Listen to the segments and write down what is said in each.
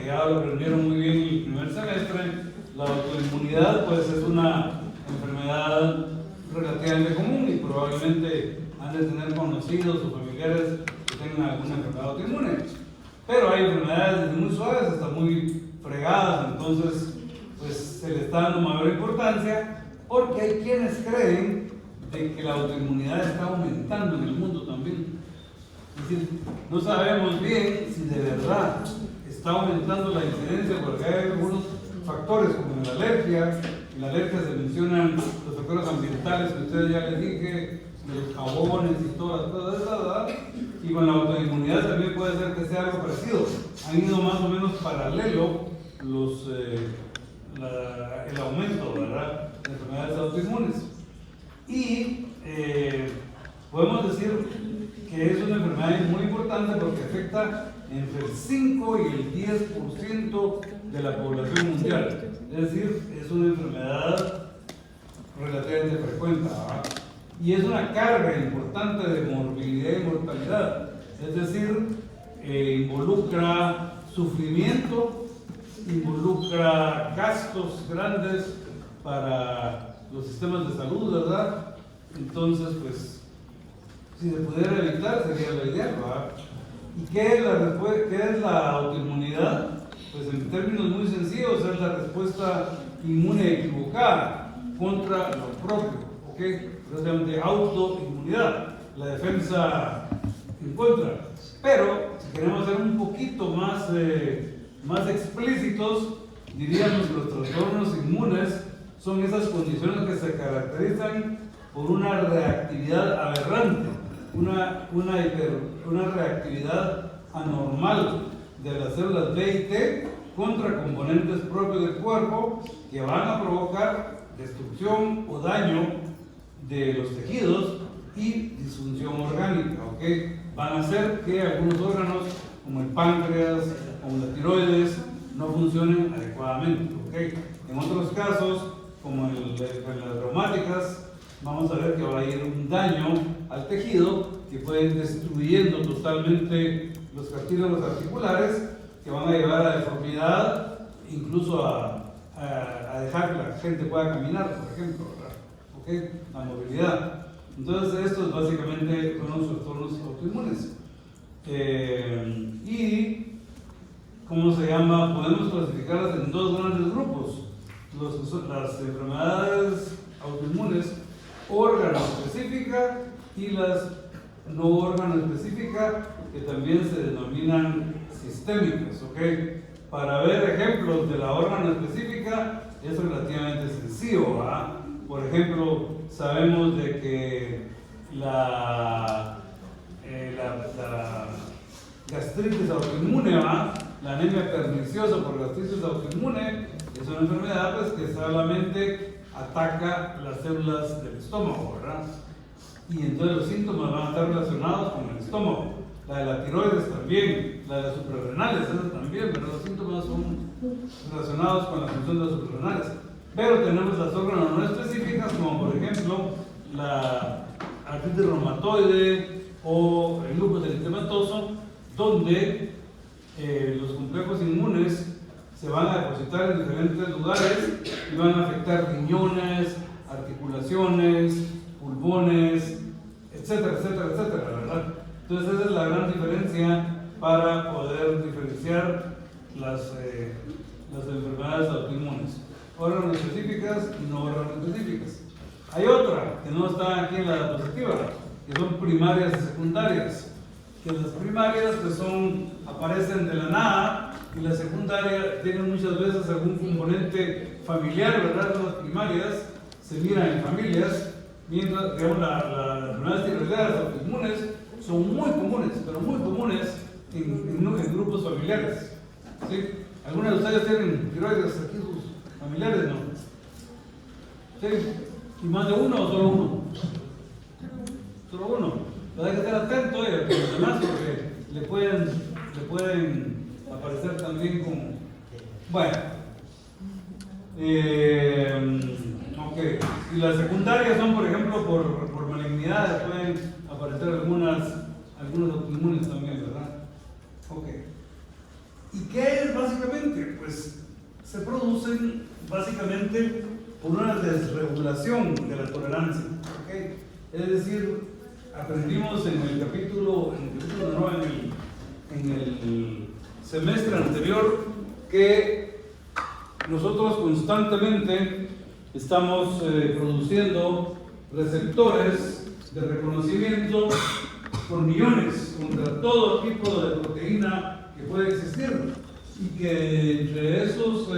que ya lo aprendieron muy bien en el primer semestre, la autoinmunidad pues es una enfermedad relativamente común y probablemente han de tener conocidos o familiares que tengan alguna enfermedad autoinmune. Pero hay enfermedades desde muy suaves hasta muy fregadas, entonces pues se le está dando mayor importancia porque hay quienes creen de que la autoinmunidad está aumentando en el mundo también. Es decir, no sabemos bien si de verdad está aumentando la incidencia porque hay algunos factores como en la alergia. En la alergia se mencionan los factores ambientales que ustedes ya les dije, los jabones y todas las cosas de esa edad. Y con la autoinmunidad también puede ser que sea algo parecido. Han ido más o menos paralelo el aumento, ¿verdad?, de enfermedades autoinmunes. Y podemos decir que es una enfermedad muy importante porque afecta entre el 5 y el 10% de la población mundial. Es decir, es una enfermedad relativamente frecuente, ¿verdad? Y es una carga importante de morbilidad y mortalidad. Es decir, involucra sufrimiento, involucra gastos grandes para los sistemas de salud, ¿verdad? Entonces, pues, si se pudiera evitar sería lo ideal, ¿verdad? ¿Y qué es la autoinmunidad? Pues en términos muy sencillos es la respuesta inmune equivocada contra lo propio, ¿ok? Precisamente autoinmunidad, la defensa en contra. Pero si queremos ser un poquito más explícitos, diríamos que los trastornos inmunes son esas condiciones que se caracterizan por una reactividad aberrante, una reactividad anormal de las células B y T contra componentes propios del cuerpo que van a provocar destrucción o daño de los tejidos y disfunción orgánica, ¿ok? Van a hacer que algunos órganos como el páncreas, como la tiroides, no funcionen adecuadamente, ¿ok? En otros casos, como en las reumáticas, vamos a ver que va a ir un daño al tejido que puede ir destruyendo totalmente los cartílagos articulares que van a llevar a deformidad, incluso a dejar que la gente pueda caminar, por ejemplo, ¿verdad? ¿Okay? La movilidad. Entonces, estos básicamente son los trastornos autoinmunes. Y, ¿cómo se llama? Podemos clasificarlas en dos grandes grupos. Las enfermedades autoinmunes órgano específica y las no órgano específica, que también se denominan sistémicas, ¿ok? Para ver ejemplos de la órgano específica es relativamente sencillo, ¿verdad? Por ejemplo, sabemos de que la gastritis autoinmune, ¿verdad? La anemia perniciosa por gastritis autoinmune es una enfermedad pues, que solamente ataca las células del estómago, ¿verdad? Y entonces los síntomas van a estar relacionados con el estómago. La de la tiroides también, la de las suprarrenales, esas también, pero los síntomas son relacionados con la función de las suprarrenales. Pero tenemos las órganos no específicas, como por ejemplo la artritis reumatoide o el lupus eritematoso, donde los complejos inmunes se van a depositar en diferentes lugares y van a afectar riñones, articulaciones, pulmones, etcétera, etcétera, etcétera, ¿verdad? Entonces esa es la gran diferencia para poder diferenciar las enfermedades autoinmunes, órganos específicas y no órganos específicas. Hay otra que no está aquí en la diapositiva, que son primarias y secundarias. Que las primarias pues aparecen de la nada y la secundaria tienen muchas veces algún componente familiar, ¿verdad? Las primarias se miran en familias, mientras que las enfermedades tiroideas autoinmunes son muy comunes, pero muy comunes en grupos familiares. ¿Sí? ¿Algunos de ustedes tienen tiroides aquí sus familiares? ¿No? ¿Sí? ¿Y más de uno o solo uno? Solo uno. Pero hay que estar atento con los demás porque le pueden aparecer también como... Bueno. Ok. Y las secundarias son, por ejemplo, por malignidades, pueden aparecer algunos autoinmunes también, ¿verdad? Ok. ¿Y qué es básicamente se producen básicamente por una desregulación de la tolerancia. ¿Okay? Es decir, aprendimos en el capítulo no, en el semestre anterior que nosotros constantemente estamos produciendo receptores de reconocimiento por millones contra todo tipo de proteína que puede existir, y que entre esos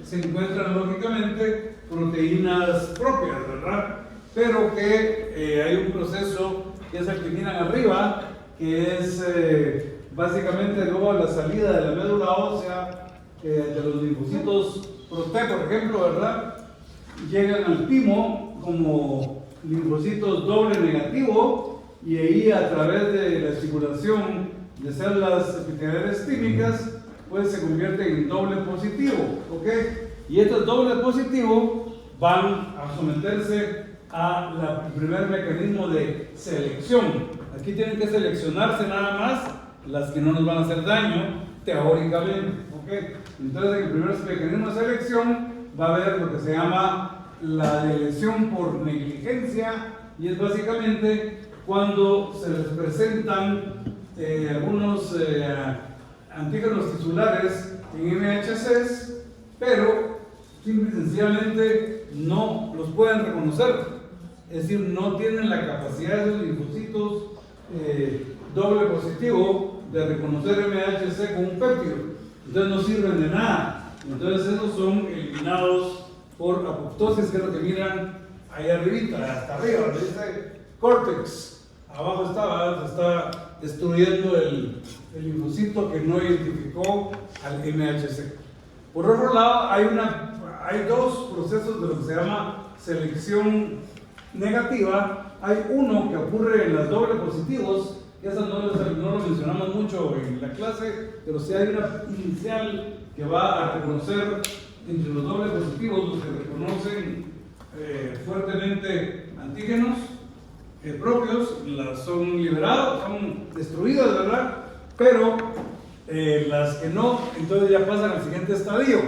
se encuentran lógicamente proteínas propias, ¿verdad? Pero que hay un proceso que es el que miran arriba, que es básicamente luego la salida de la médula ósea de los linfocitos T, por ejemplo, ¿verdad? Llegan al timo como linfocitos doble negativo, y ahí a través de la estimulación de células epiteliales tímicas pues se convierten en doble positivo, ¿ok? Y estos doble positivos van a someterse al primer mecanismo de selección. Aquí tienen que seleccionarse nada más las que no nos van a hacer daño teóricamente, ¿ok? Entonces en el primer mecanismo de selección va a haber lo que se llama la elección por negligencia, y es básicamente cuando se les presentan algunos antígenos tisulares en MHCs, pero simple y sencillamente no los pueden reconocer, es decir, no tienen la capacidad de los linfocitos doble positivo de reconocer MHC con un péptido, entonces no sirven de nada. Entonces esos son eliminados por apoptosis, que es lo que miran ahí arribita, hasta arriba, donde dice córtex, abajo se está destruyendo el linfocito que no identificó al MHC. Por otro lado, hay dos procesos de lo que se llama selección negativa. Hay uno que ocurre en las doble positivos, y esas no lo mencionamos mucho en la clase, pero sí hay una inicial que va a reconocer entre los doble positivos, los que reconocen fuertemente antígenos propios, son liberados, son destruidos, ¿verdad? Pero las que no, entonces ya pasan al siguiente estadio,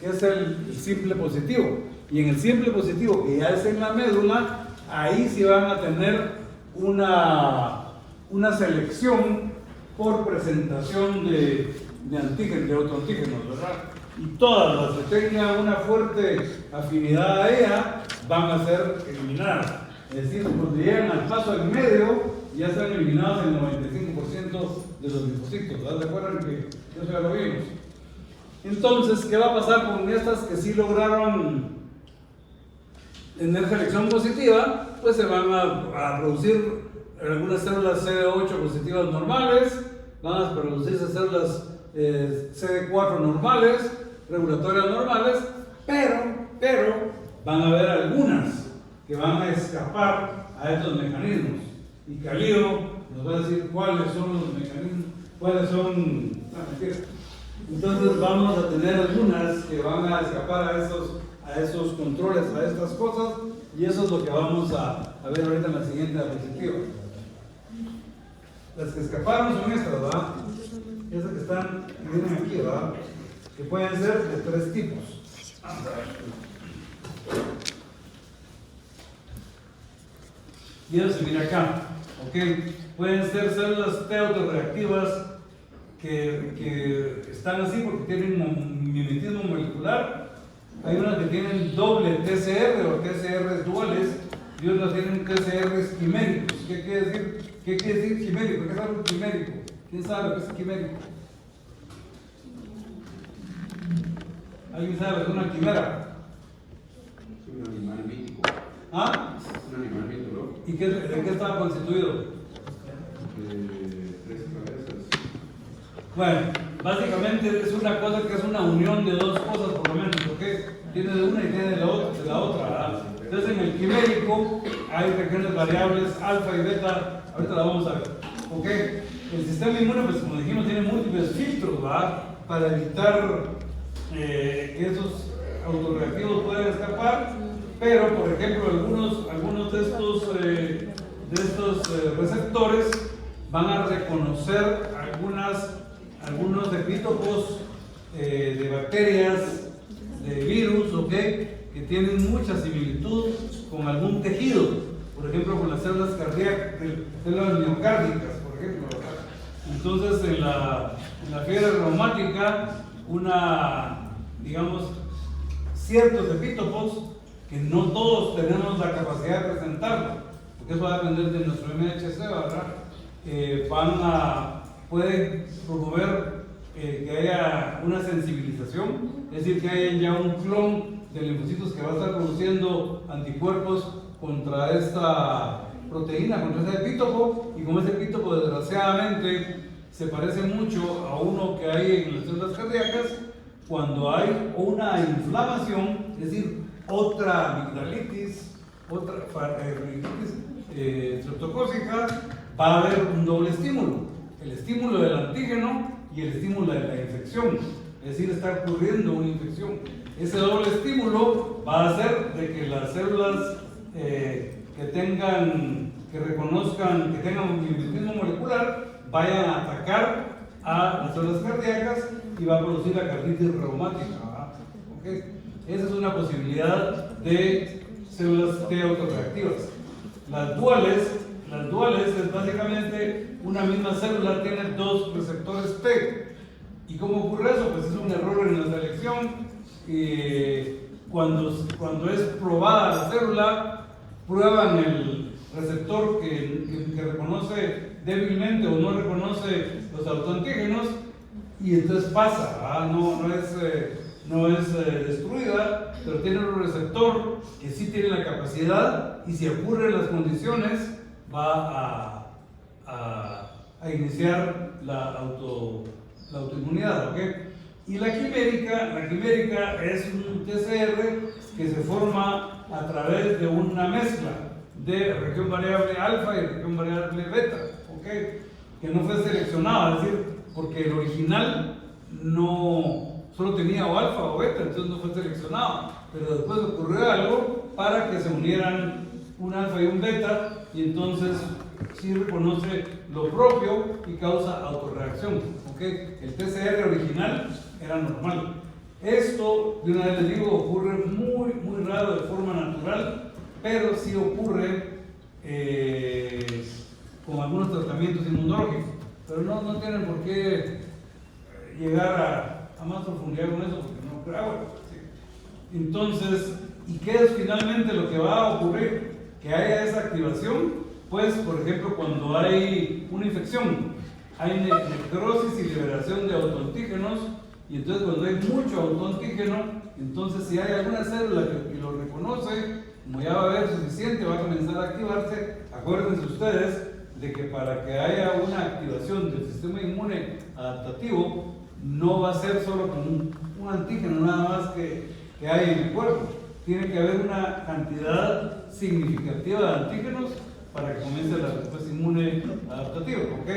que es el simple positivo. Y en el simple positivo, que ya es en la médula, ahí sí van a tener una selección por presentación de antígenos, de autoantígenos, ¿verdad? Y todas las que tengan una fuerte afinidad a ella van a ser eliminadas. Es decir, cuando llegan al paso en medio, ya están eliminados el 95% de los linfocitos. ¿Se acuerdan que eso ya lo vimos? Entonces, ¿qué va a pasar con estas que sí lograron tener selección positiva? Pues se van a producir algunas células CD8 positivas normales, van a producirse células CD4 normales, regulatorias normales, pero van a haber algunas que van a escapar a estos mecanismos. Y Calío nos va a decir cuáles son los mecanismos, cuáles son. Entonces vamos a tener algunas que van a escapar a esos controles, a estas cosas, y eso es lo que vamos a ver ahorita en la siguiente diapositiva. Las que escaparon son estas, ¿verdad? Esas que están, que vienen aquí, ¿verdad? Que pueden ser de tres tipos. Vamos a ver. Y eso se mira acá, ¿ok? Pueden ser células T autorreactivas que están así porque tienen un mimetismo molecular. Hay unas que tienen doble TCR o TCRs duales, y otras tienen TCRs quiméricos. ¿Qué quiere decir quimérico? ¿Qué es algo quimérico? ¿Quién sabe qué es quimérico? ¿Alguien sabe? Es una quimera. Es un animal mítico. ¿Ah? Es un animal mítico, ¿no? ¿Y de qué estaba constituido? De 3 cabezas. Bueno, básicamente es una cosa que es una unión de dos cosas por lo menos, porque tiene de una y tiene de la otra, ¿verdad? Entonces en el quimérico hay regiones variables alfa y beta, ahorita la vamos a ver, ¿ok? El sistema inmune, pues como dijimos, tiene múltiples filtros, ¿verdad? Para evitar que esos autorreactivos puedan escapar, pero por ejemplo algunos de estos receptores van a reconocer algunos epítopos de bacterias que tienen mucha similitud con algún tejido, por ejemplo con las células cardíacas, células miocárdicas, por ejemplo, ¿verdad? Entonces en la fiebre reumática, digamos, ciertos epítopos, que no todos tenemos la capacidad de presentarlo, porque eso va a depender de nuestro MHC, ¿verdad? Pueden promover que haya una sensibilización, es decir, que haya ya un clon de linfocitos que va a estar produciendo anticuerpos contra esta proteína, contra ese epítopo, y como ese epítopo desgraciadamente se parece mucho a uno que hay en las células cardíacas, cuando hay una inflamación, es decir, otra amigdalitis, otra estreptocócica, va a haber un doble estímulo, el estímulo del antígeno y el estímulo de la infección, es decir, está ocurriendo una infección. Ese doble estímulo va a hacer de que las células que reconozcan, que tengan un mimetismo molecular, vayan a atacar a las células cardíacas y va a producir la carditis reumática. ¿Okay? Esa es una posibilidad de células T autorreactivas. Las duales es básicamente una misma célula tiene dos receptores T. ¿Y cómo ocurre eso? Pues es un error en la selección. Cuando es probada la célula, prueban el receptor que reconoce débilmente o no reconoce los autoantígenos y entonces pasa, no es destruida, pero tiene un receptor que sí tiene la capacidad y si ocurren las condiciones va a iniciar la autoinmunidad, ¿ok? Y la quimérica es un TCR que se forma a través de una mezcla de región variable alfa y región variable beta, ¿ok? Que no fue seleccionado, es decir, porque el original no solo tenía o alfa o beta, entonces no fue seleccionado, pero después ocurrió algo para que se unieran un alfa y un beta, y entonces sí reconoce lo propio y causa autorreacción, ¿ok? El TCR original era normal. Esto, de una vez les digo, ocurre muy, muy raro de forma natural, pero sí ocurre con algunos tratamientos inmunológicos, pero no tienen por qué llegar a más profundidad con eso, porque no creo. ¿Sí? Entonces, ¿y qué es finalmente lo que va a ocurrir? Que haya esa activación, pues, por ejemplo, cuando hay una infección, hay necrosis y liberación de autoantígenos, y entonces cuando hay mucho autoantígeno, entonces si hay alguna célula que lo reconoce, como ya va a haber suficiente, va a comenzar a activarse. Acuérdense ustedes de que para que haya una activación del sistema inmune adaptativo, no va a ser solo con un antígeno nada más que hay en el cuerpo. Tiene que haber una cantidad significativa de antígenos para que comience la respuesta inmune adaptativa, ¿ok?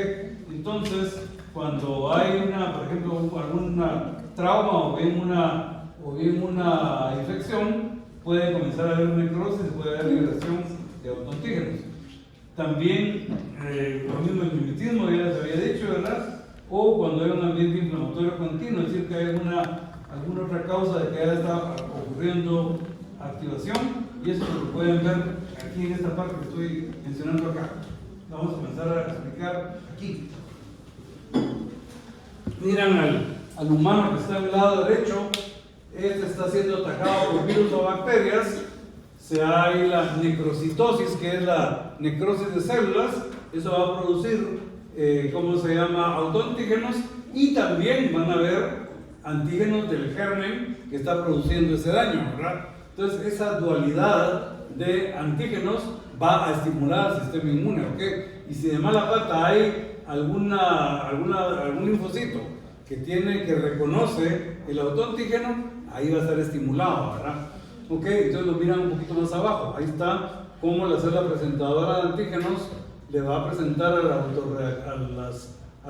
Entonces, cuando hay por ejemplo, alguna trauma o bien una infección, puede comenzar a haber una necrosis, puede haber liberación de autoantígenos. También, lo mismo el mimetismo, ya les había dicho, ¿verdad? O cuando hay un ambiente inflamatorio continuo, es decir, que hay alguna otra causa de que haya estado ocurriendo activación, y eso lo pueden ver aquí en esta parte que estoy mencionando acá. Vamos a comenzar a explicar aquí. Miran al humano que está al lado derecho, este está siendo atacado por virus o bacterias. Hay la necrocitosis, que es la necrosis de células, eso va a producir, autoantígenos, y también van a haber antígenos del germen que está produciendo ese daño, ¿verdad? Entonces, esa dualidad de antígenos va a estimular al sistema inmune, ¿ok? Y si de mala pata hay algún linfocito que reconoce el autoantígeno, ahí va a estar estimulado, ¿verdad? Ok, entonces lo miran un poquito más abajo. Ahí está cómo la célula presentadora de antígenos le va a presentar a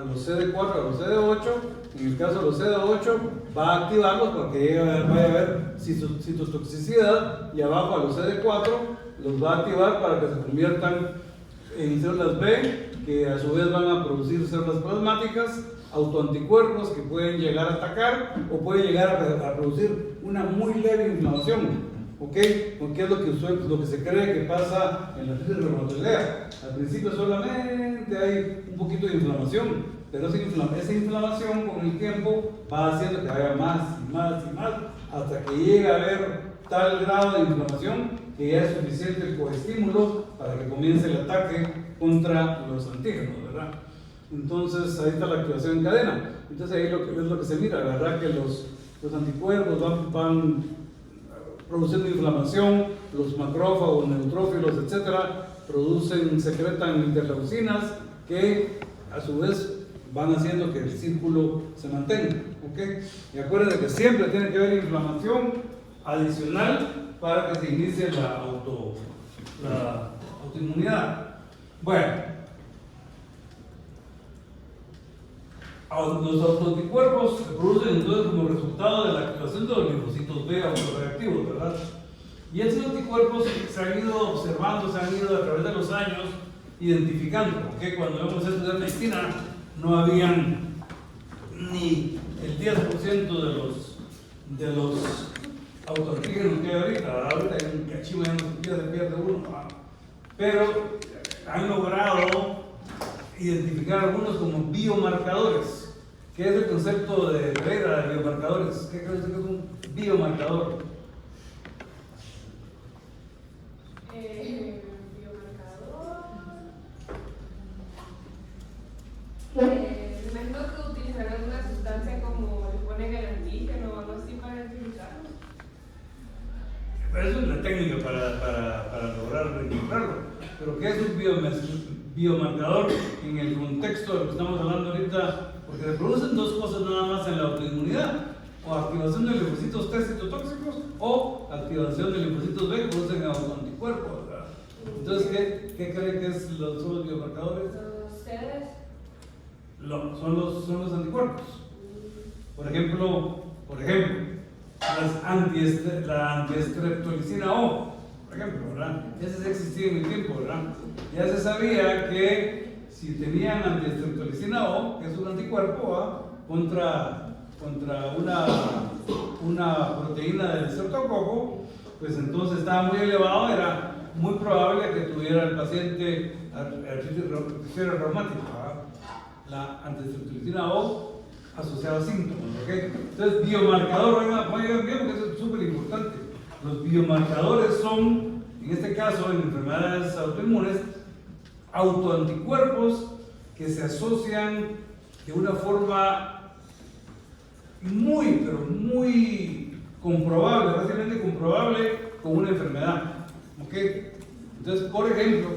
los CD4, a los CD8. En el caso de los CD8, va a activarlos para que vaya a haber citotoxicidad, y abajo a los CD4 los va a activar para que se conviertan en células B que a su vez van a producir células plasmáticas, autoanticuerpos que pueden llegar a atacar o pueden llegar a producir una muy leve inflamación. ¿Ok? Porque es lo que se cree que pasa en la artritis reumatoidea. Al principio solamente hay un poquito de inflamación, pero esa inflamación con el tiempo va haciendo que vaya más y más y más, hasta que llega a haber tal grado de inflamación que ya es suficiente el coestímulo para que comience el ataque contra los antígenos, ¿verdad? Entonces ahí está la activación en cadena. Entonces ahí es lo que se mira, ¿verdad? Que los anticuerpos van produciendo inflamación, los macrófagos, neutrófilos, etcétera, secretan interleucinas que a su vez van haciendo que el círculo se mantenga. ¿Ok? Y acuérdense que siempre tiene que haber inflamación adicional para que se inicie la autoinmunidad. Bueno, los autoanticuerpos se producen entonces como resultado de la activación de los linfocitos B autorreactivos, ¿verdad? Y estos anticuerpos se han ido observando, se han ido a través de los años identificando, porque cuando íbamos a estudiar medicina no habían ni el 10% de los autoantígenos que hay ahorita, ¿verdad? Ahorita hay un cachimbo, ya no se pierde uno, ¿verdad? Pero han logrado identificar algunos como biomarcadores. ¿Qué es el concepto de Pereira de biomarcadores? ¿Qué crees que es un biomarcador? Me imagino que utilizarán alguna sustancia como le ponen el antígeno o algo así para identificarlo. Eso es la técnica para lograr identificarlo. Pero ¿qué es un biomarcador en el contexto de lo que estamos hablando ahorita? Porque se producen dos cosas nada más en la autoinmunidad: o activación de linfocitos T citotóxicos o activación de linfocitos B que producen autoanticuerpos, ¿verdad? Entonces, ¿qué creen que son los biomarcadores? ¿Ustedes? Son los anticuerpos. Por ejemplo, la antiestreptolicina O, por ejemplo, ¿verdad? Ese existía en el tiempo, ¿verdad? Ya se sabía que si tenían antiestreptolicina O, que es un anticuerpo, ¿verdad? contra una proteína del estreptococo, pues entonces estaba muy elevado, era muy probable que tuviera el paciente artritis reumática, ¿verdad? La antiestreptolicina O asociada a síntomas, ¿ok? Entonces, biomarcador, oigan bien, porque eso es súper importante. Los biomarcadores son, en este caso, en enfermedades autoinmunes, autoanticuerpos que se asocian de una forma muy, pero muy comprobable, fácilmente comprobable con una enfermedad, ¿ok? Entonces, por ejemplo,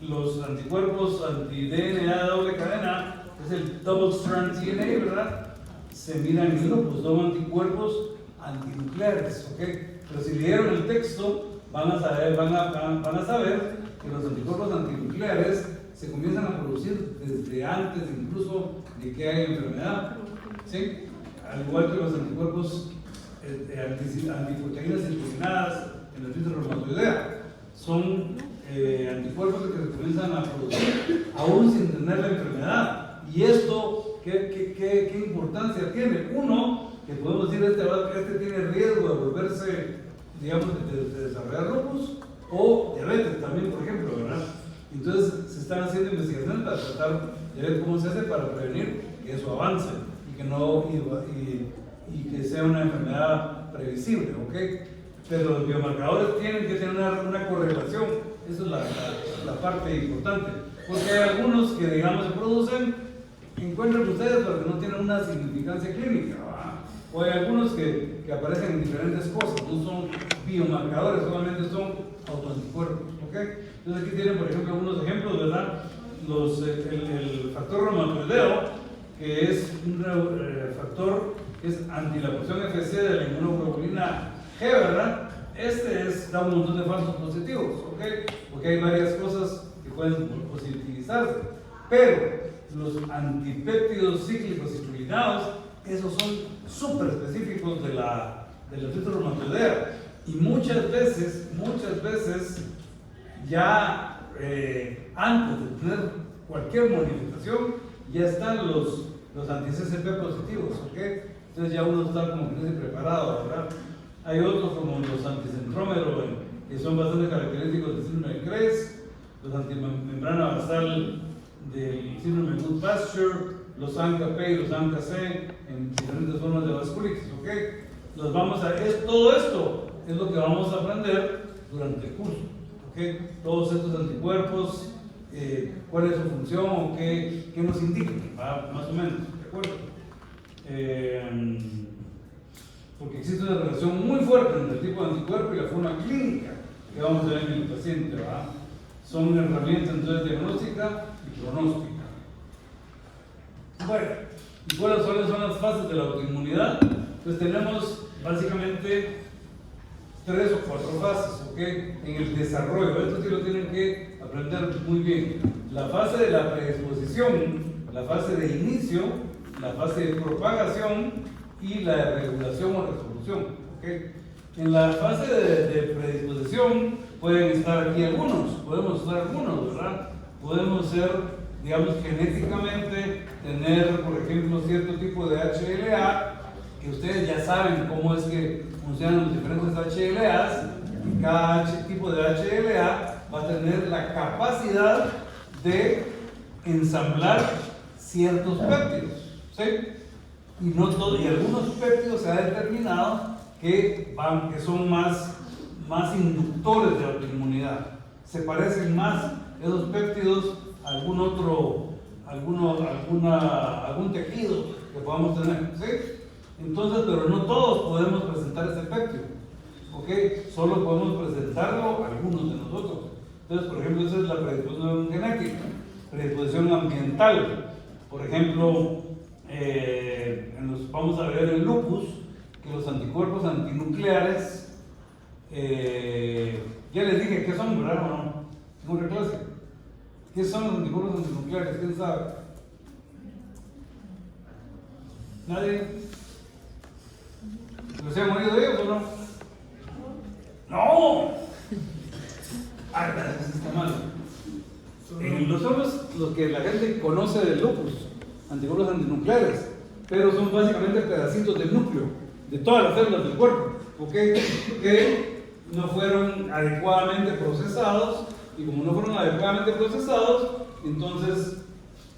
los anticuerpos anti-DNA de doble cadena, es el double strand DNA, ¿verdad? Se miran en grupos, son anticuerpos antinucleares, ¿ok? Pero si leyeron el texto, van a saber que los anticuerpos antinucleares se comienzan a producir desde antes incluso de que haya enfermedad, ¿sí? Al igual que los anticuerpos antiproteínas inclinadas en la artritis reumatoidea. Son anticuerpos que se comienzan a producir aún sin tener la enfermedad. Y esto, ¿qué importancia tiene? Uno, que podemos decir este tiene riesgo de volverse, digamos, de desarrollar lupus o diabetes también, por ejemplo, ¿verdad? Entonces se están haciendo investigaciones para tratar de ver cómo se hace para prevenir que eso avance y que sea una enfermedad previsible, ¿ok? Pero los biomarcadores tienen que tener una correlación, esa es la parte importante, porque hay algunos que, digamos, se producen, encuentran ustedes, pero que no tienen una significancia clínica, ¿verdad? O hay algunos que aparecen en diferentes cosas, no son biomarcadores, solamente son autoanticuerpos, ¿ok? Entonces aquí tienen, por ejemplo, algunos ejemplos, ¿verdad? El factor reumatoideo, que es un factor que es antilocución FC de la inmunoglobulina G, ¿verdad? Da un montón de falsos positivos, ¿ok? Porque hay varias cosas que pueden positivizarse. Pero los antipéptidos cíclicos citrulinados, esos son súper específicos de la artritis reumatoidea. Y muchas veces ya antes de tener cualquier manifestación, ya están los anti-CCP positivos, ¿ok? Entonces ya uno está como que preparado, ¿verdad? Hay otros como los anticentrómeros, que son bastante característicos del síndrome de Graves, los antimembrana basal del síndrome de Good Pasture, los ANCA-P y los ANCA-C en diferentes formas de vasculitis, ¿ok? Todo esto es lo que vamos a aprender durante el curso, ¿ok? Todos estos anticuerpos, cuál es su función o qué nos indican, ¿va? Más o menos, ¿de acuerdo? Porque existe una relación muy fuerte entre el tipo de anticuerpo y la forma clínica que vamos a ver en el paciente, ¿va? Son herramientas entonces diagnóstica y pronóstica. Bueno, ¿y cuáles son las fases de la autoinmunidad? Pues tenemos básicamente 3 o 4 fases, ¿ok? En el desarrollo, esto sí lo tienen que aprender muy bien. La fase de la predisposición, la fase de inicio, la fase de propagación y la de regulación o resolución, ¿ok? En la fase de predisposición pueden estar aquí podemos estar algunos, ¿verdad? Podemos ser, digamos, genéticamente, tener, por ejemplo, cierto tipo de HLA, que ustedes ya saben cómo es que funcionan los diferentes HLAs, y cada tipo de HLA va a tener la capacidad de ensamblar ciertos péptidos, ¿sí? Y algunos péptidos se ha determinado que son más inductores de autoinmunidad. Se parecen más esos péptidos a algún tejido que podamos tener, ¿sí? Entonces, pero no todos podemos presentar ese péptido, ¿ok? Solo podemos presentarlo algunos de nosotros. Entonces, por ejemplo, esa es la predisposición genética, predisposición ambiental. Por ejemplo, vamos a ver el lupus, que los anticuerpos antinucleares, ya les dije qué son, ¿verdad? ¿O no? En otra clase. ¿Qué son los anticuerpos antinucleares? ¿Quién sabe? ¿Nadie? ¿Los han oído ellos o no? ¡No! Ah, eso está mal. Son los que la gente conoce del lupus, anticuerpos antinucleares, pero son básicamente pedacitos del núcleo, de todas las células del cuerpo, ¿ok? Que no fueron adecuadamente procesados, y como no fueron adecuadamente procesados, entonces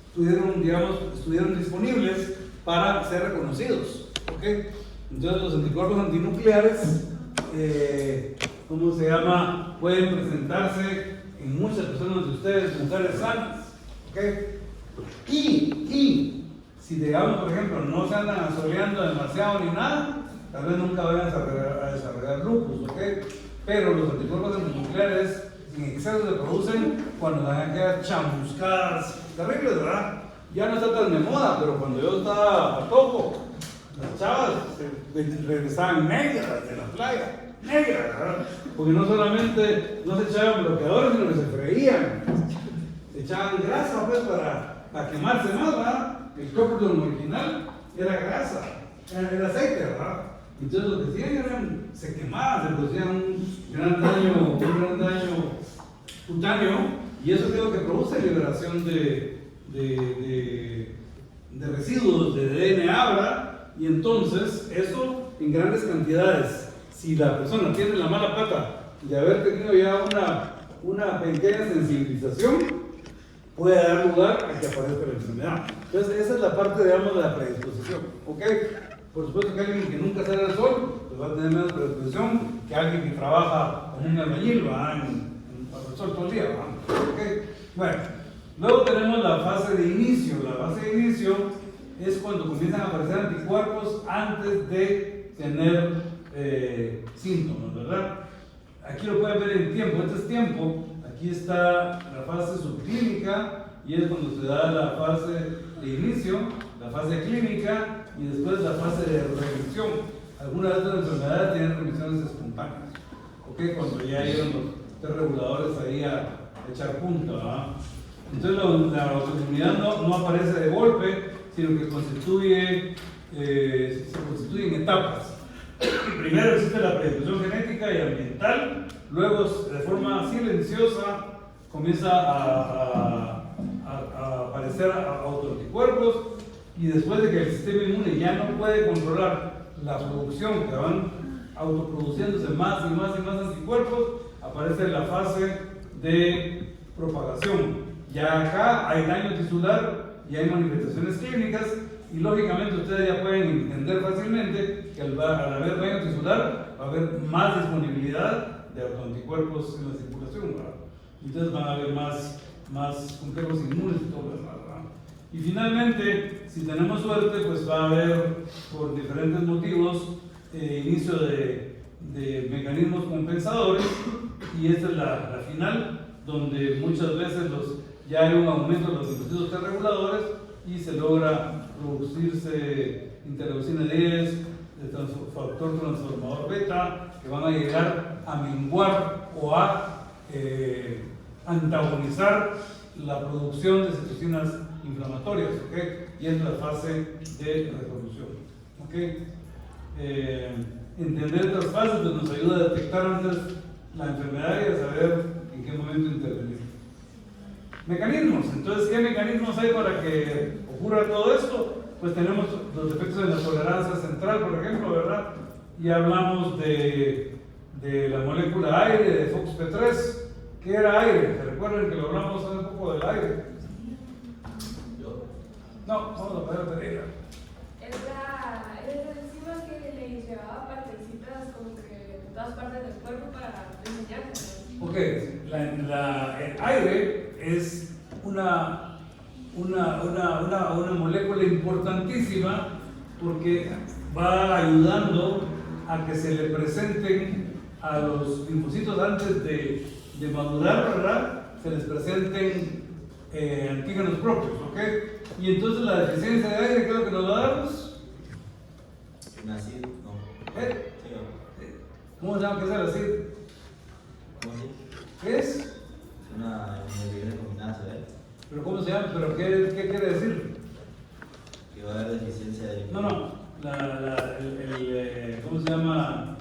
estuvieron disponibles para ser reconocidos, ¿ok? Entonces los anticuerpos antinucleares, ¿cómo se llama? Pueden presentarse en muchas personas de ustedes, mujeres sanas, ¿ok? Y si, digamos, por ejemplo, no se andan asoleando demasiado ni nada, tal vez nunca vayan a desarrollar lupus, ¿ok? Pero los anticuerpos antinucleares en exceso se producen cuando van a quedar chamuscadas terribles, ¿verdad? Ya no está tan de moda, pero cuando yo estaba patojo, las chavas regresaban negras de la playa, negras, ¿verdad? Porque no solamente no se echaban bloqueadores, sino que se freían, se echaban grasa pues para quemarse más, ¿verdad? El copperton original era grasa, era aceite, ¿verdad? Entonces lo que hacían se quemaban, se producían un gran daño cutáneo, y eso es lo que produce liberación de residuos de DNA, ¿verdad? Y entonces eso en grandes cantidades, si la persona tiene la mala pata de haber tenido ya una pequeña sensibilización, puede dar lugar a que aparezca la enfermedad. Entonces esa es la parte, digamos, de la predisposición, ¿ok? Por supuesto que alguien que nunca sale al sol pues va a tener menos predisposición que alguien que trabaja como un albañil, ¿va? Bajo el sol todo el día, ¿va? ¿Ok? Bueno, luego tenemos la fase de inicio. La fase de inicio es cuando comienzan a aparecer anticuerpos antes de tener síntomas, ¿verdad? Aquí lo pueden ver en tiempo, este es tiempo. Aquí está la fase subclínica y es cuando se da la fase de inicio, la fase clínica y después la fase de remisión. Algunas de estas enfermedades tienen remisiones espontáneas, ¿ok? Cuando ya llegan los 3 reguladores ahí a echar punta, ¿verdad? Entonces la autoinmunidad no aparece de golpe, sino que se constituye en etapas. Primero existe la predisposición genética y ambiental, luego de forma silenciosa comienza a aparecer autoanticuerpos, y después de que el sistema inmune ya no puede controlar la producción, que van autoproduciéndose más y más y más anticuerpos, aparece la fase de propagación. Ya acá hay daño tisular y hay manifestaciones clínicas, y lógicamente ustedes ya pueden entender fácilmente que al haber daño tisular va a haber más disponibilidad de autoanticuerpos en la circulación, ¿verdad? Entonces van a haber más complejos inmunes y todo lo demás, ¿verdad? Y finalmente, si tenemos suerte, pues va a haber, por diferentes motivos, inicio de mecanismos compensadores, y esta es la final, donde muchas veces ya hay un aumento de los linfocitos T reguladores y se logra producirse interleucina 10, factor transformador beta, que van a llegar a menguar o a antagonizar la producción de citocinas inflamatorias, ¿okay? Y es la fase de reproducción, ¿okay? Entender estas fases pues, nos ayuda a detectar antes la enfermedad y a saber en qué momento intervenir. Mecanismos. Entonces, ¿qué mecanismos hay para que ocurra todo esto? Pues tenemos los efectos de la tolerancia central, por ejemplo, ¿verdad? Y hablamos de la molécula aire, de FOXP3. ¿Qué era aire? ¿Se recuerdan que lo hablamos hace un poco del aire? No, vamos a poner Pereira. Es la enzima que le llevaba partecitas como que en todas partes del cuerpo para enseñarse. Ok, el aire es una molécula importantísima porque va ayudando a que se le presenten a los linfocitos antes de madurar, ¿verdad? Se les presenten antígenos propios, ¿ok? Y entonces la deficiencia de aire, ¿qué es lo que nos va a darnos? Nacid, no. ¿Eh? Sí, ¿Cómo se llama? ¿Qué es el ACID? ¿cómo así? ¿Qué es? Una inhibición combinada, ¿eh? ¿Pero cómo se llama? ¿Pero qué quiere decir? Que va a haber deficiencia de. No. ¿Cómo se llama?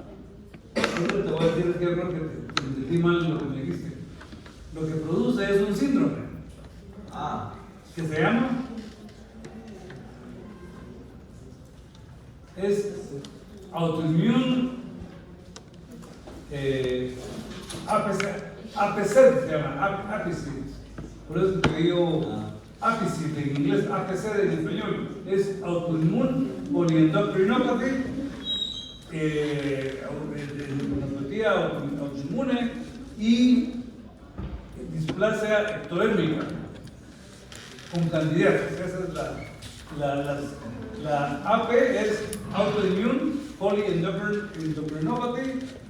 Siempre te voy a decir que creo que te entendí mal lo que me dijiste. Lo que produce es un síndrome. ¿Qué se llama? Es autoimmune APC se llama, APC. Por eso te digo APC en inglés, APC en español. Es autoimmune polyendocrinopathy, neuropatía autoinmune y displasia ectodérmica con candidiasis. Esa es la AP es autoimmune polyendocrinopathy,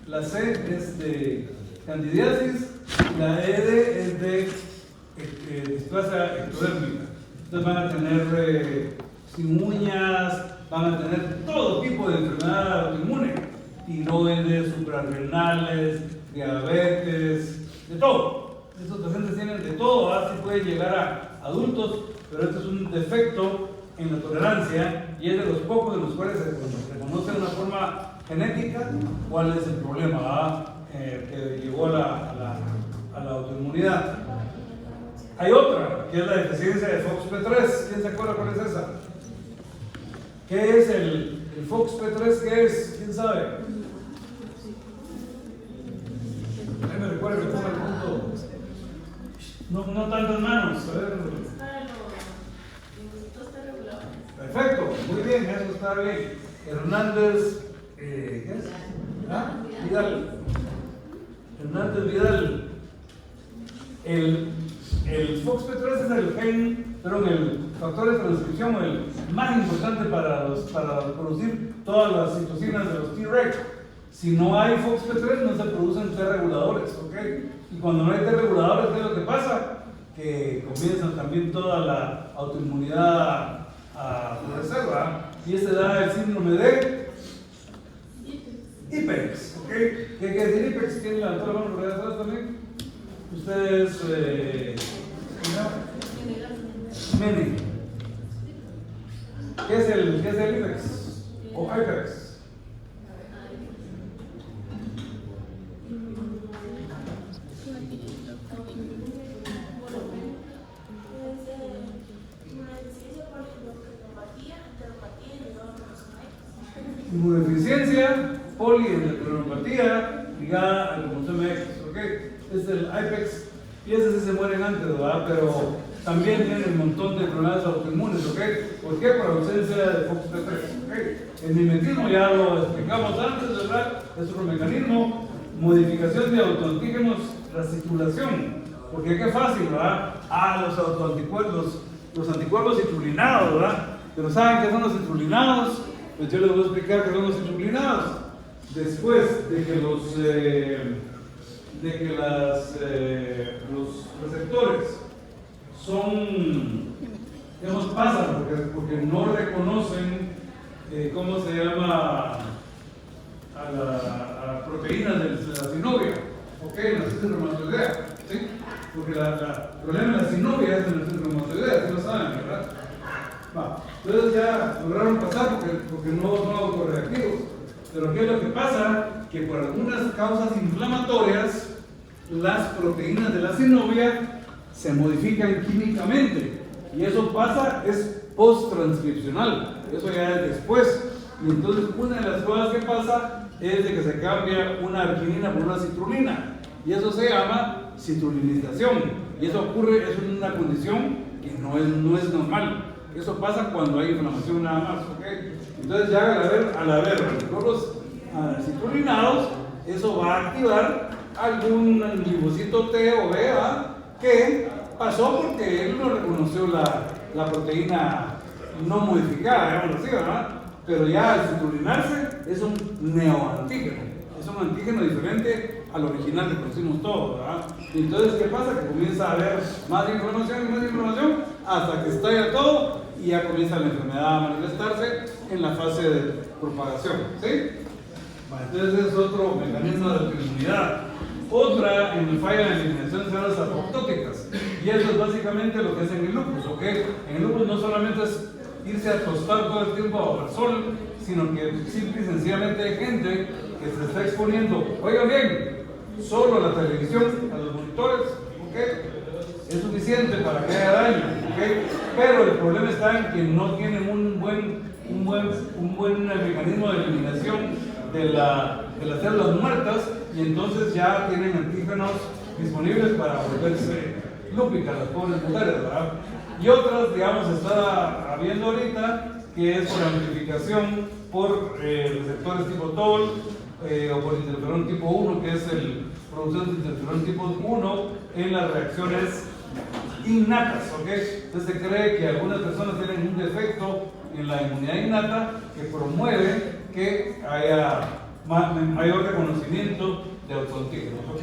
la C es de candidiasis, la ED es de displasia ectodérmica. Entonces van a tener sin uñas, van a tener todo tipo de enfermedad autoinmune, tiroides, suprarrenales, diabetes, de todo. Estos pacientes tienen de todo, así pueden llegar a adultos, pero esto es un defecto en la tolerancia y es de los pocos de los cuales se reconoce de una forma genética cuál es el problema que llevó a la autoinmunidad. Hay otra, que es la deficiencia de FOXP3. ¿Quién se acuerda cuál es esa? ¿Qué es el FOXP3? ¿Qué es? ¿Quién sabe? Me recuerdo que ponga el punto. No tantas manos. A ver. Perfecto, muy bien, eso está bien. Hernández, ¿qué es? Vidal. Hernández Vidal. El FOXP3 es el gen, perdón, el factor de transcripción, el más importante para producir todas las citocinas de los T-Reg. Si no hay FOXP3 no se producen T reguladores, ¿ok? Y cuando no hay T reguladores, ¿qué es lo que pasa? Que comienzan también toda la autoinmunidad a florecer, ¿verdad? Y ese da el síndrome de IPEX, ¿ok? ¿Qué quiere decir IPEX? ¿Quién levantó la mano por allá atrás también? Ustedes, Mene. ¿Qué es el IPEX? O IPEX. inmunodeficiencia, poliendocrinopatía ligada al cromosoma X, ¿ok? Es el IPEX y ese sí se mueren antes, ¿verdad? Pero también tienen un montón de enfermedades autoinmunes, ¿ok? ¿Por qué? Por ausencia de FOXP3, ¿ok? El mimetismo ya lo explicamos antes, ¿verdad? Es otro mecanismo. Modificación de autoantígenos, racitulación. Porque qué fácil, ¿verdad? Los autoanticuerpos, los anticuerpos citrulinados, ¿verdad? Pero ¿saben qué son los citrulinados? Pues yo les voy a explicar qué son los citrulinados. Después de que los receptores son, digamos, pasan porque no reconocen, ¿cómo se llama? A las proteínas de la sinovia, ¿ok? La síndrome reumatoidea, ¿sí? Porque el problema de la sinovia es de la síndrome reumatoidea, ¿sí lo saben, verdad? Va. Entonces ya lograron pasar porque no son autorreactivos. Pero ¿qué es lo que pasa? Que por algunas causas inflamatorias, las proteínas de la sinovia se modifican químicamente. Y eso pasa, es post-transcripcional. Eso ya es después. Y entonces una de las cosas que pasa es de que se cambia una arginina por una citrulina. Y eso se llama citrulinización. Y eso ocurre, es una condición que no es normal. Eso pasa cuando hay inflamación nada más, ¿ok? Entonces ya al haber anticuerpos citrulinados, eso va a activar algún linfocito T o B, ¿verdad? Que pasó porque él no reconoció la proteína no modificada, digamos así, ¿verdad? Pero ya al citrulinarse es un neoantígeno, es un antígeno diferente al original que conocimos todos, ¿verdad? Entonces, ¿qué pasa? Que comienza a haber más inflamación hasta que estalla todo y ya comienza la enfermedad a manifestarse en la fase de propagación, ¿sí? Entonces es otro mecanismo de autoinmunidad. Otra en falla de eliminación de células apoptóticas, y eso es básicamente lo que es en el lupus, ¿ok? En el lupus no solamente es irse a tostar todo el tiempo bajo el sol, sino que simple y sencillamente hay gente que se está exponiendo, oigan bien, solo a la televisión, a los monitores, ¿ok? Es suficiente para que haya daño, ¿ok? Pero el problema está en que no tienen un buen mecanismo de eliminación de las células muertas, y entonces ya tienen antígenos disponibles para volverse lúpicas las pobres mujeres, ¿verdad? Y otras, digamos, está habiendo ahorita, que es por amplificación por receptores tipo TOL o por interferón tipo 1, que es el producción de interferón tipo 1 en las reacciones innatas, ¿ok? Entonces se cree que algunas personas tienen un defecto en la inmunidad innata que promueve que haya mayor reconocimiento de autoantígenos, ¿ok?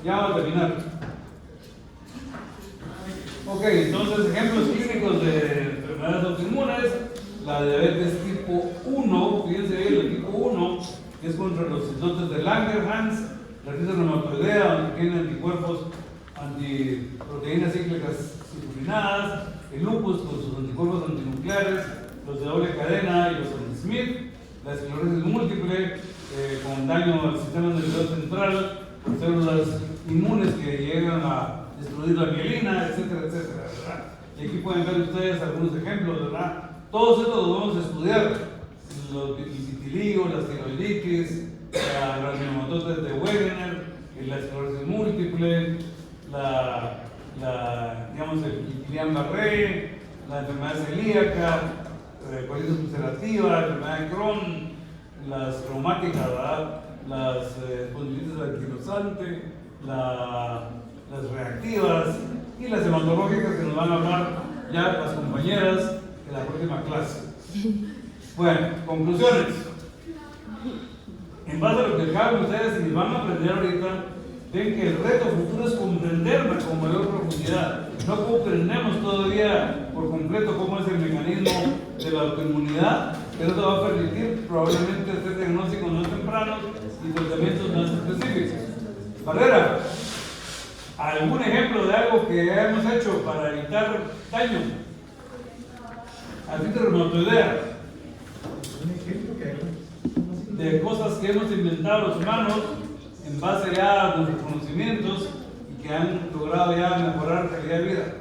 Ya vamos a terminar. Ok, entonces ejemplos clínicos de enfermedades autoinmunes, la diabetes tipo 1, fíjense bien, el tipo 1 es contra los islotes de Langerhans, la artritis reumatoidea, donde tiene anticuerpos antiproteínas cíclicas citrulinadas, el lupus con sus anticuerpos antinucleares, los de doble cadena y los anti-Smith, la esclerosis múltiple con daño al sistema nervioso central, con células inmunes que llegan a destruir la mielina, etcétera, etcétera, ¿verdad? Y aquí pueden ver ustedes algunos ejemplos, ¿verdad? Todos estos los vamos a estudiar, el vitiligo, la tiroiditis, la granulomatosis de Wegener, la esclerosis múltiple, digamos, el Guillain-Barré, la enfermedad celíaca, colitis ulcerativa, la enfermedad de Crohn, las traumáticas, ¿verdad? Las espondilitis anquilosante, las reactivas y las hematológicas que nos van a hablar ya las compañeras en la próxima clase. Bueno, conclusiones. En base a lo que acaban ustedes y van a aprender ahorita, ven que el reto futuro es comprenderla con mayor profundidad. No comprendemos todavía por completo cómo es el mecanismo de la autoinmunidad, pero eso va a permitir probablemente hacer diagnósticos más tempranos y tratamientos más específicos. Barrera, ¿algún ejemplo de algo que hemos hecho para evitar daño? Artritis reumatoidea. De cosas que hemos inventado los humanos en base ya a nuestros conocimientos y que han logrado ya mejorar calidad de vida.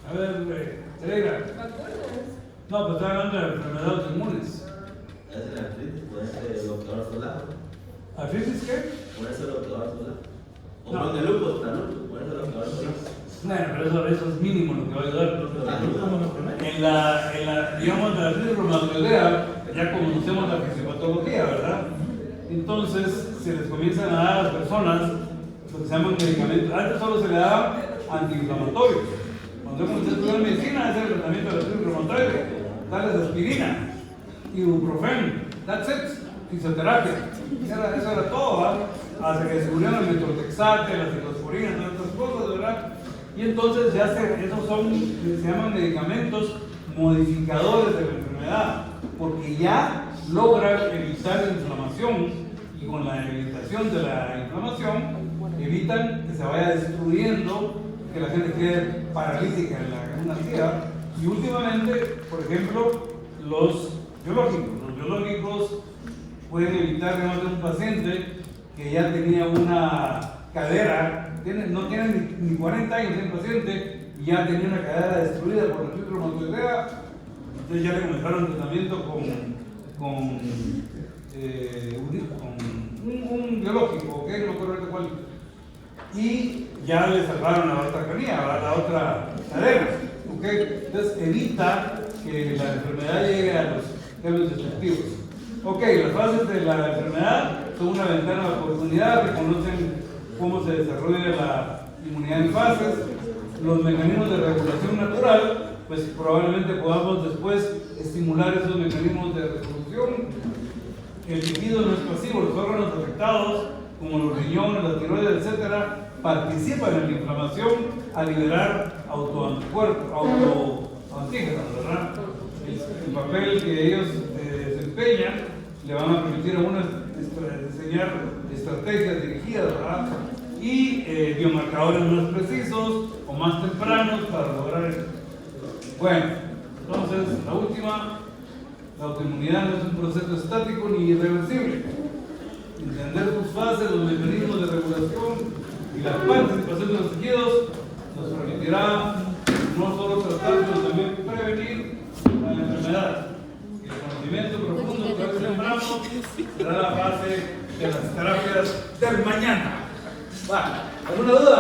A ver, Teresa. ¿Vacunas? No, pues estoy hablando de enfermedades autoinmunes. Es la artritis, puede ser bloqueador solar. ¿Artritis qué? Puede ser bloqueador solar. O No. con el lupus, para lupus, puede ser bloqueador solar. Bueno, pero eso es mínimo lo que va a ayudar. Digamos, la artritis reumatoidea, ya conocemos la fisiopatología, ¿verdad? Entonces, se les comienzan a dar a las personas lo que se llaman medicamentos. Antes solo se le daba antiinflamatorios. Cuando hemos estudiado medicina, es el tratamiento de la artritis reumatoide. Darles aspirina, ibuprofeno, that's it, fisioterapia. Eso era todo, ¿verdad? Hasta que descubrieron el metrotexate, la ciclosporina, todas estas cosas, ¿verdad? Y entonces ya esos se llaman medicamentos modificadores de la enfermedad, porque ya logran evitar la inflamación y con la evitación de la inflamación evitan que se vaya destruyendo, que la gente quede paralítica en una silla. Y últimamente, por ejemplo, los biológicos pueden evitar, digamos, de un paciente que ya tenía una cadera, no tiene ni 40 años el paciente, y ya tenía una cadera destruida por la artritis reumatoidea. Entonces ya le comenzaron tratamiento con un biológico, ¿ok? No me acuerdo ahorita cuál. Y ya le salvaron la otra canilla, la otra cadera, ¿ok? Entonces evita que la enfermedad llegue a los términos destructivos. Ok, las fases de la enfermedad son una ventana de oportunidad, reconocen cómo se desarrolla la inmunidad en fases, los mecanismos de regulación natural, pues probablemente podamos después estimular esos mecanismos de resolución. El tejido no es pasivo, los órganos afectados, como los riñones, la tiroides, etcétera, participan en la inflamación a liberar autoanticuerpos, autoantígenos, ¿verdad? El papel que ellos desempeñan le van a permitir a uno diseñar estrategias dirigidas, ¿verdad? Y biomarcadores más precisos o más tempranos para lograr eso. Bueno, entonces la última, la autoinmunidad no es un proceso estático ni irreversible. Entender sus fases, los mecanismos de regulación y la participación de los tejidos nos permitirá no solo tratar, sino también prevenir la enfermedad. El conocimiento profundo que sembramos será la base de las terapias del mañana. ¿Alguna duda?